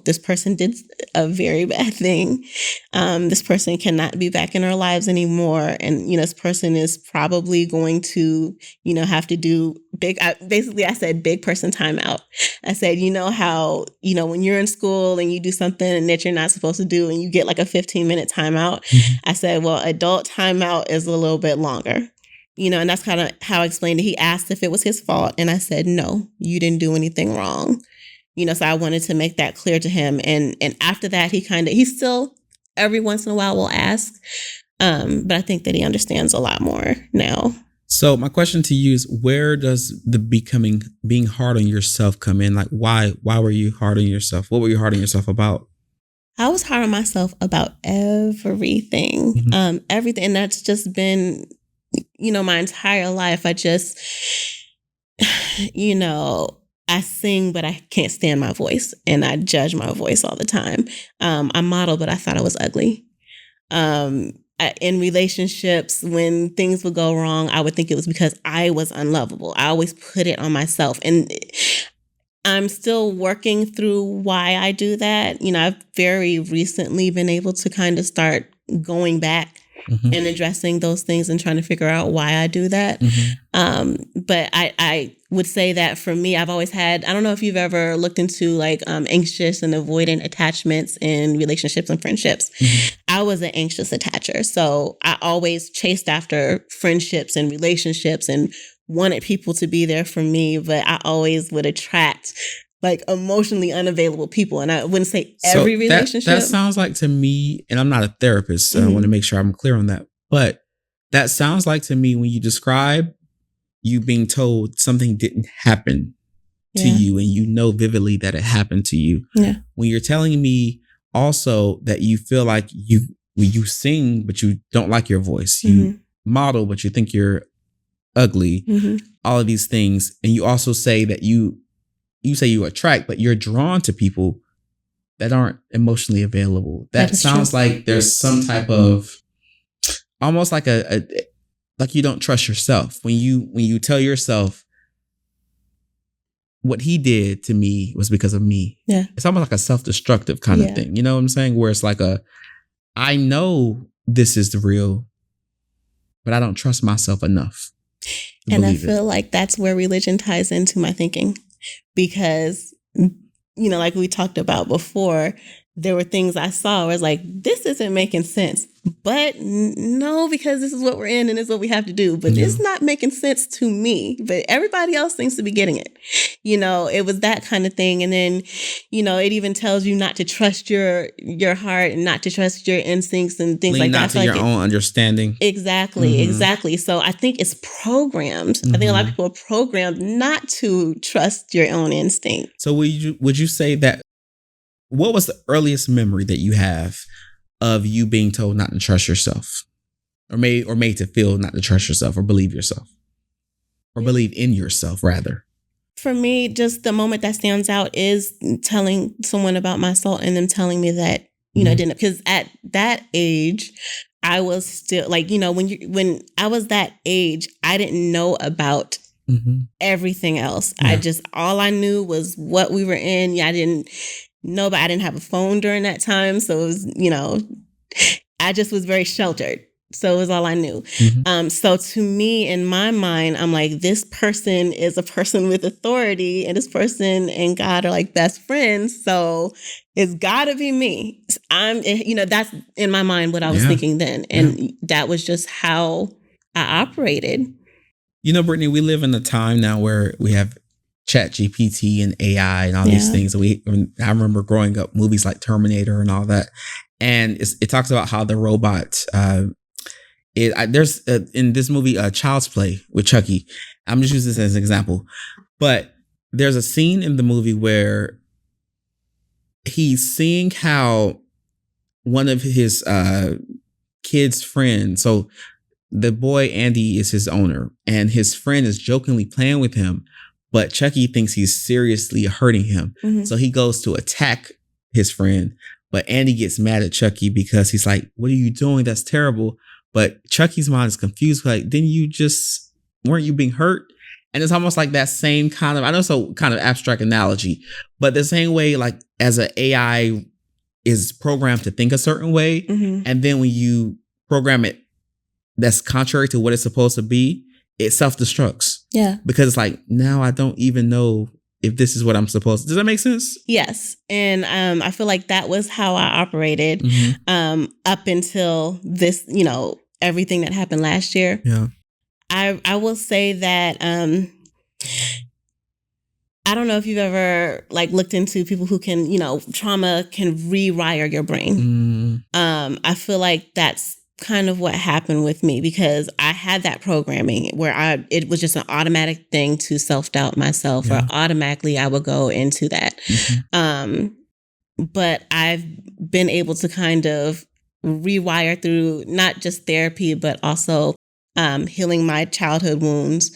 this person did a very bad thing. This person cannot be back in our lives anymore. And, this person is probably going to, have to do I said big person timeout. I said, how, when you're in school and you do something that you're not supposed to do and you get like a 15-minute timeout. Mm-hmm. I said, well, adult timeout is a little bit longer. And that's kind of how I explained it. He asked if it was his fault. And I said, no, you didn't do anything wrong. So I wanted to make that clear to him. And after that, he still every once in a while will ask. But I think that he understands a lot more now. So my question to you is, where does the being hard on yourself come in? Like, why were you hard on yourself? What were you hard on yourself about? I was hard on myself about everything, mm-hmm. Everything. And that's just been, my entire life. I just, I sing, but I can't stand my voice. And I judge my voice all the time. I model, but I thought I was ugly. In relationships, when things would go wrong, I would think it was because I was unlovable. I always put it on myself. And I'm still working through why I do that. I've very recently been able to kind of start going back mm-hmm. and addressing those things and trying to figure out why I do that. Mm-hmm. But I would say that for me, I've always had, I don't know if you've ever looked into like anxious and avoidant attachments in relationships and friendships. Mm-hmm. I was an anxious attacher. So I always chased after friendships and relationships and wanted people to be there for me, but I always would attract like emotionally unavailable people. And I wouldn't say every relationship. That sounds like to me, and I'm not a therapist, so mm-hmm. I want to make sure I'm clear on that. But that sounds like to me when you describe you being told something didn't happen to you and you know vividly that it happened to you. Yeah. When you're telling me also that you feel like you sing, but you don't like your voice. You mm-hmm. model, but you think you're ugly. Mm-hmm. All of these things. And you also say that you say you attract, but you're drawn to people that aren't emotionally available. That sounds true. Like there's some type of almost like like you don't trust yourself. When you tell yourself what he did to me was because of me. Yeah. It's almost like a self-destructive kind of thing. You know what I'm saying? Where it's like I know this is the real, but I don't trust myself enough. And I feel like that's where religion ties into my thinking. Because, like we talked about before, there were things I saw where it's like, this isn't making sense. But no, because this is what we're in and this is what we have to do. But it's not making sense to me. But everybody else seems to be getting it. It was that kind of thing. And then, it even tells you not to trust your heart and not to trust your instincts and things like that. Not to your own understanding. Exactly, mm-hmm. exactly. So I think it's programmed. Mm-hmm. I think a lot of people are programmed not to trust your own instinct. So would you say that, what was the earliest memory that you have of you being told not to trust yourself or made to feel not to trust yourself or believe yourself or believe in yourself rather? For me, just the moment that stands out is telling someone about my assault and them telling me that, mm-hmm. I didn't, because at that age, I was still like, when I was that age, I didn't know about mm-hmm. everything else. Yeah. All I knew was what we were in. Yeah, I didn't know, but I didn't have a phone during that time. So it was, I just was very sheltered. So it was all I knew. Mm-hmm. So to me, in my mind, I'm like, this person is a person with authority and this person and God are like best friends. So it's gotta be me. That's in my mind what I was thinking then. And that was just how I operated. Brittney, we live in a time now where we have ChatGPT and AI and all these things. I remember growing up, movies like Terminator and all that. And it talks about how the robot, there's in this movie, Child's Play with Chucky. I'm just using this as an example, but there's a scene in the movie where he's seeing how one of his kids' friends, so the boy Andy is his owner, and his friend is jokingly playing with him, but Chucky thinks he's seriously hurting him. Mm-hmm. So he goes to attack his friend, but Andy gets mad at Chucky because he's like, "What are you doing? That's terrible." But Chucky's mind is confused. Like, weren't you being hurt? And it's almost like that same kind of, I know it's a kind of abstract analogy, but the same way, like as an AI is programmed to think a certain way, Mm-hmm. and then when you program it that's contrary to what it's supposed to be, it self-destructs. Yeah. Because it's like, now I don't even know if this is what I'm supposed to. Does that make sense? Yes. And I feel like that was how I operated up until this, everything that happened last year. Yeah. I will say that I don't know if you've ever like looked into people who can, trauma can rewire your brain. I feel like that's kind of what happened with me, because I had that programming where it was just an automatic thing to self-doubt myself, or automatically I would go into that. But I've been able to kind of rewire through not just therapy, but also healing my childhood wounds,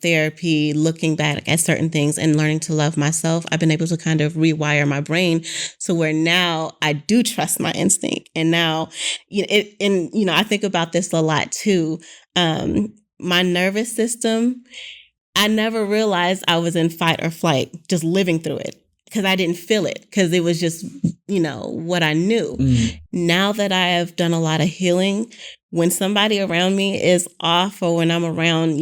therapy, looking back at certain things and learning to love myself. I've been able to kind of rewire my brain so where now I do trust my instinct. And now, I think about this a lot too. My nervous system, I never realized I was in fight or flight, just living through it, because I didn't feel it, because it was just, what I knew. Now that I have done a lot of healing, when somebody around me is off, or when I'm around,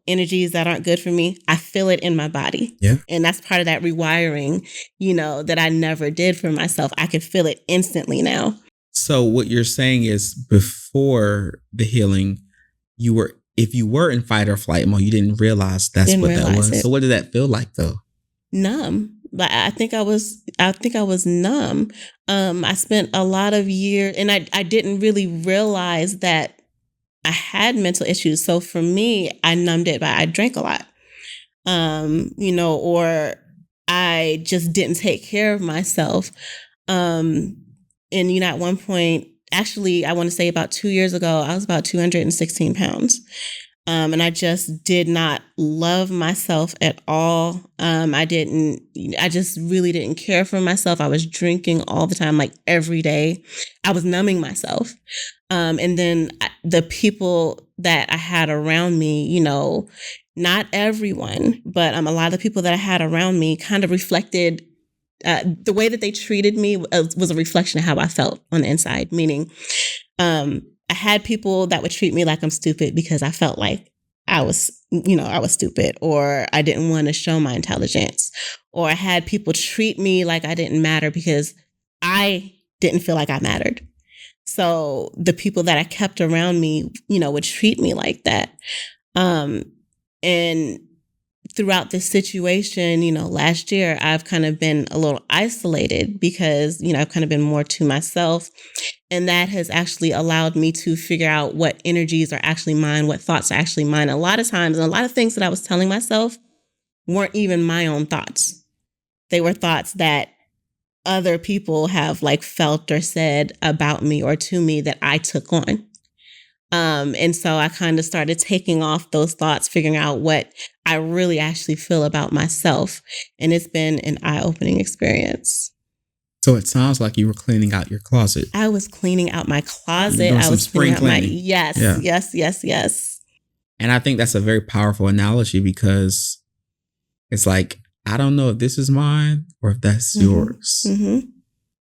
energies that aren't good for me, I feel it in my body. Yeah. And that's part of that rewiring, that I never did for myself. I can feel it instantly now. So what you're saying is, before the healing, if you were in fight or flight mode, you didn't realize that was. It. So what did that feel like though? Numb. But I think I was numb. I spent a lot of years, and I didn't really realize that I had mental issues. So for me, I numbed it I drank a lot, or I just didn't take care of myself. And at one point, actually, I want to say about 2 years ago, I was about 216 pounds. And I just did not love myself at all. I just really didn't care for myself. I was drinking all the time, like every day. I was numbing myself. And then the people that I had around me, not everyone, but a lot of the people that I had around me kind of reflected the way that they treated me was a reflection of how I felt on the inside, meaning I had people that would treat me like I'm stupid because I felt like I was stupid, or I didn't want to show my intelligence, or I had people treat me like I didn't matter because I didn't feel like I mattered. So the people that I kept around me, would treat me like that. And throughout this situation, last year, I've kind of been a little isolated because, I've kind of been more to myself. And that has actually allowed me to figure out what energies are actually mine, what thoughts are actually mine. A lot of times, and a lot of things that I was telling myself weren't even my own thoughts. They were thoughts that other people have felt or said about me or to me that I took on. And so I kind of started taking off those thoughts, figuring out what I really actually feel about myself. And it's been an eye-opening experience. So it sounds like you were cleaning out your closet. I was cleaning out my closet. I was spring cleaning. Yes. And I think that's a very powerful analogy, because it's like, I don't know if this is mine or if that's yours.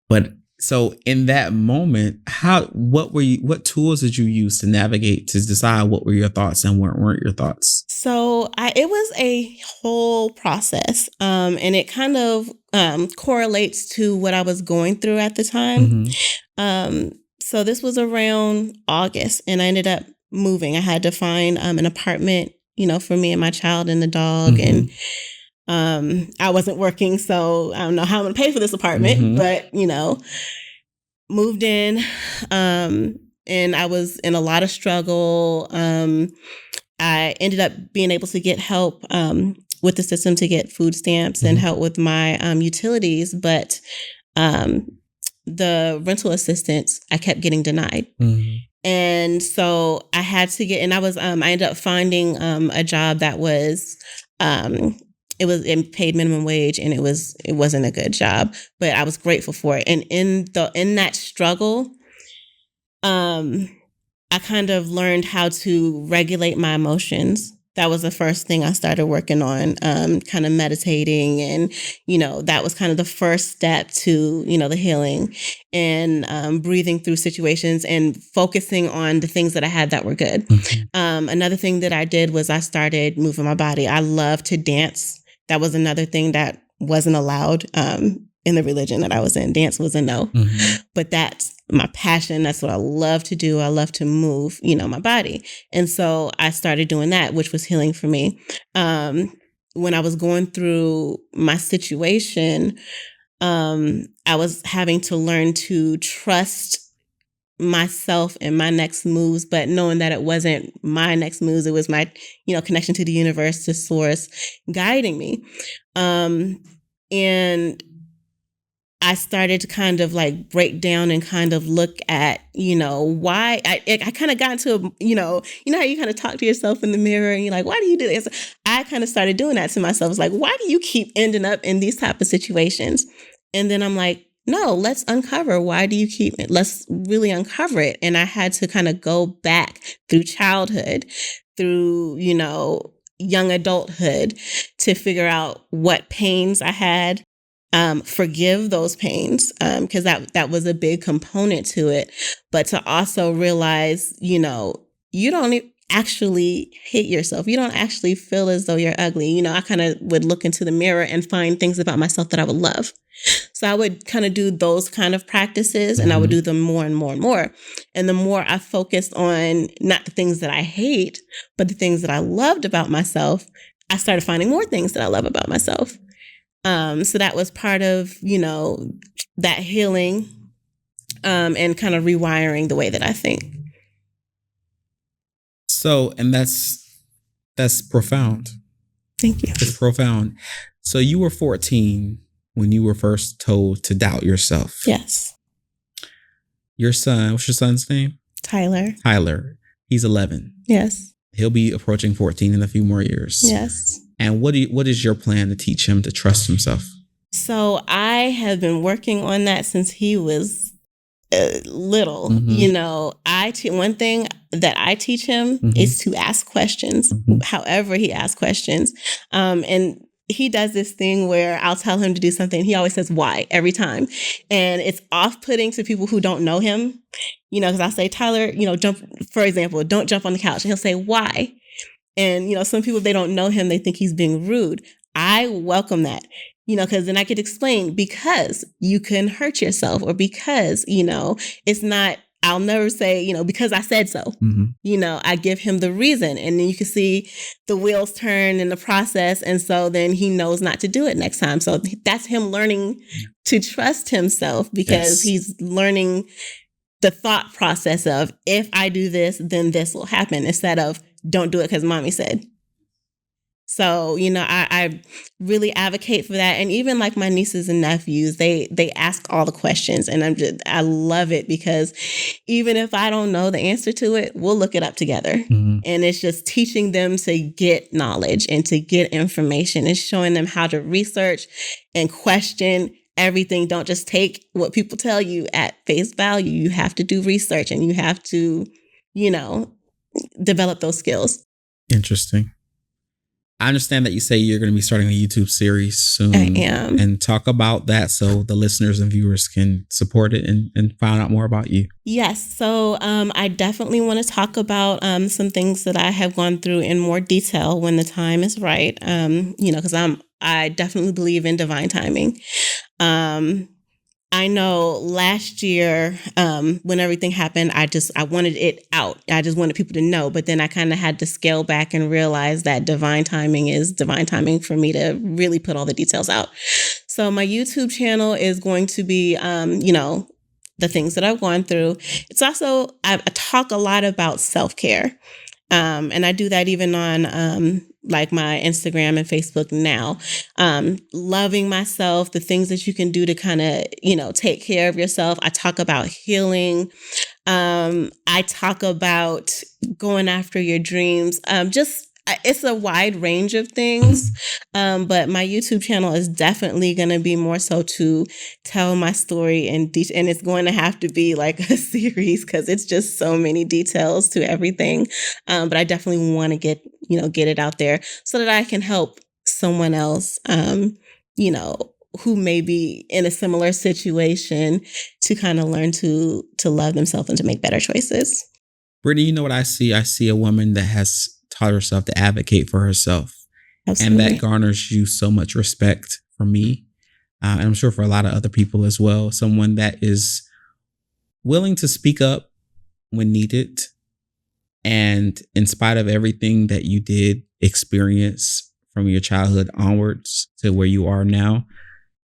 But so in that moment, what tools did you use to navigate, to decide what were your thoughts and what weren't your thoughts? So it was a whole process. And it kind of correlates to what I was going through at the time. So this was around August, and I ended up moving. I had to find an apartment, for me and my child and the dog. And I wasn't working, so I don't know how I'm going to pay for this apartment, but, moved in, and I was in a lot of struggle. I ended up being able to get help with the system to get food stamps and help with my utilities, but the rental assistance I kept getting denied. And so I had to get, and I ended up finding a job that was, it paid minimum wage, and it wasn't a good job, but I was grateful for it. And in that struggle, I kind of learned how to regulate my emotions. That was the first thing I started working on, kind of meditating. And, that was kind of the first step to, the healing and breathing through situations and focusing on the things that I had that were good. Another thing that I did was I started moving my body. I love to dance. That was another thing that wasn't allowed in the religion that I was in. Dance was a no. But that's my passion. That's what I love to do. I love to move, my body. And so I started doing that, which was healing for me. When I was going through my situation, I was having to learn to trust myself and my next moves, but knowing that it wasn't my next moves, it was my, connection to the universe, to source, guiding me. And I started to kind of like break down and kind of look at, why I kind of got into, how you kind of talk to yourself in the mirror and you're like, why do you do this? I kind of started doing that to myself. It's like, why do you keep ending up in these type of situations? And then I'm like, no, let's uncover. Why do you keep it? Let's really uncover it. And I had to kind of go back through childhood, through, young adulthood to figure out what pains I had. Forgive those pains, because that was a big component to it. But to also realize, you don't actually hate yourself. You don't actually feel as though you're ugly. I kind of would look into the mirror and find things about myself that I would love. So I would kind of do those kind of practices, and I would do them more and more and more. And the more I focused on not the things that I hate, but the things that I loved about myself, I started finding more things that I love about myself. So that was part of, that healing, and kind of rewiring the way that I think. So, and that's profound. Thank you. It's profound. So you were 14 when you were first told to doubt yourself. Yes. Your son, what's your son's name? Tyler. He's 11. Yes. He'll be approaching 14 in a few more years. Yes. And what is your plan to teach him to trust himself? So I have been working on that since he was little. One thing that I teach him is to ask questions, however he asks questions. And he does this thing where I'll tell him to do something. He always says why every time. And it's off-putting to people who don't know him, because I'll say, Tyler, for example, don't jump on the couch. And he'll say, why? And, some people, they don't know him. They think he's being rude. I welcome that, because then I could explain, because you can hurt yourself, or because, it's not, I'll never say, because I said so. I give him the reason, and then you can see the wheels turn in the process. And so then he knows not to do it next time. So that's him learning to trust himself, because he's learning the thought process of, if I do this, then this will happen, instead of don't do it because mommy said. So, I really advocate for that. And even like my nieces and nephews, they ask all the questions, and I love it, because even if I don't know the answer to it, we'll look it up together. And it's just teaching them to get knowledge and to get information, and showing them how to research and question everything. Don't just take what people tell you at face value. You have to do research, and you have to, develop those skills. Interesting. I understand that you say you're going to be starting a YouTube series soon. I am. And talk about that so the listeners and viewers can support it and find out more about you. Yes. So I definitely want to talk about some things that I have gone through in more detail when the time is right. Because I definitely believe in divine timing. I know last year, when everything happened, I wanted it out. I just wanted people to know. But then I kind of had to scale back and realize that divine timing is divine timing for me to really put all the details out. So my YouTube channel is going to be, the things that I've gone through. It's also, I talk a lot about self-care. And I do that even on, like my Instagram and Facebook now. Loving myself, the things that you can do to kind of, take care of yourself. I talk about healing. I talk about going after your dreams. It's a wide range of things. But my YouTube channel is definitely going to be more so to tell my story and it's going to have to be like a series because it's just so many details to everything. But I definitely want to get it out there so that I can help someone else, who may be in a similar situation to kind of learn to love themselves and to make better choices. Brittney, you know what I see? I see a woman that has taught herself to advocate for herself. Absolutely. And that garners you so much respect from me. And I'm sure for a lot of other people as well. Someone that is willing to speak up when needed. And in spite of everything that you did experience from your childhood onwards to where you are now,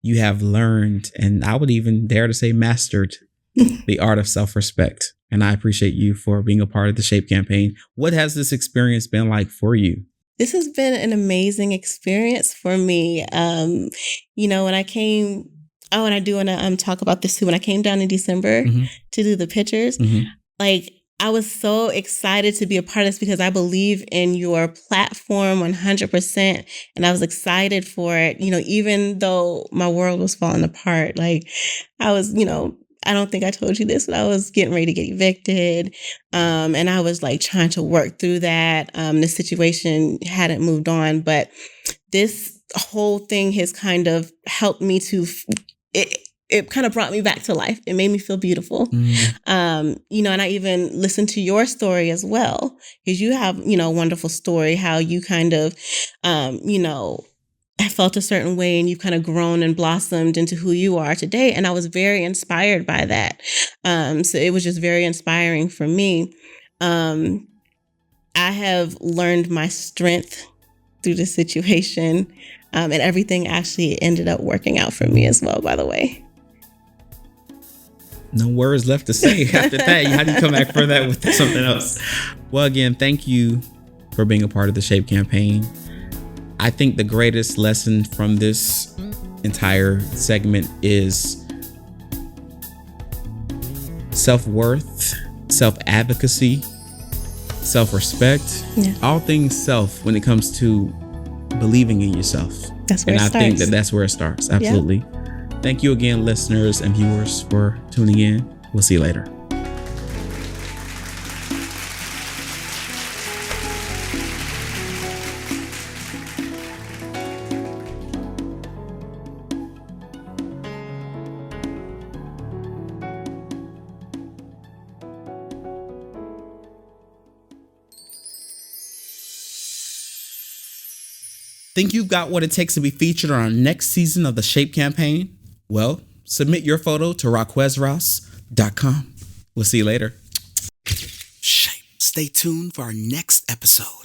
you have learned, and I would even dare to say mastered, the art of self-respect. And I appreciate you for being a part of the SHAPE campaign. What has this experience been like for you? This has been an amazing experience for me. When I came, and I do want to talk about this too. When I came down in December to do the pictures, I was so excited to be a part of this because I believe in your platform 100%. And I was excited for it, even though my world was falling apart. Like I was, I don't think I told you this, but I was getting ready to get evicted. And I was like trying to work through that. The situation hadn't moved on, but this whole thing has kind of helped me to, it kind of brought me back to life. It made me feel beautiful. And I even listened to your story as well, because you have, a wonderful story, how you kind of, I felt a certain way and you've kind of grown and blossomed into who you are today. And I was very inspired by that. So it was just very inspiring for me. I have learned my strength through the situation. And everything actually ended up working out for me as well, by the way. No words left to say after that. How do you come back for that with something else? Well, again, thank you for being a part of the SHAPE campaign. I think the greatest lesson from this entire segment is self-worth, self-advocacy, self-respect, all things self when it comes to believing in yourself. That's where and it I starts. think that's where it starts. Absolutely. Yep. Thank you again, listeners and viewers, for tuning in. We'll see you later. Think you've got what it takes to be featured on our next season of the SHAPE campaign? Well, submit your photo to raquezrouse.com. We'll see you later. SHAPE. Stay tuned for our next episode.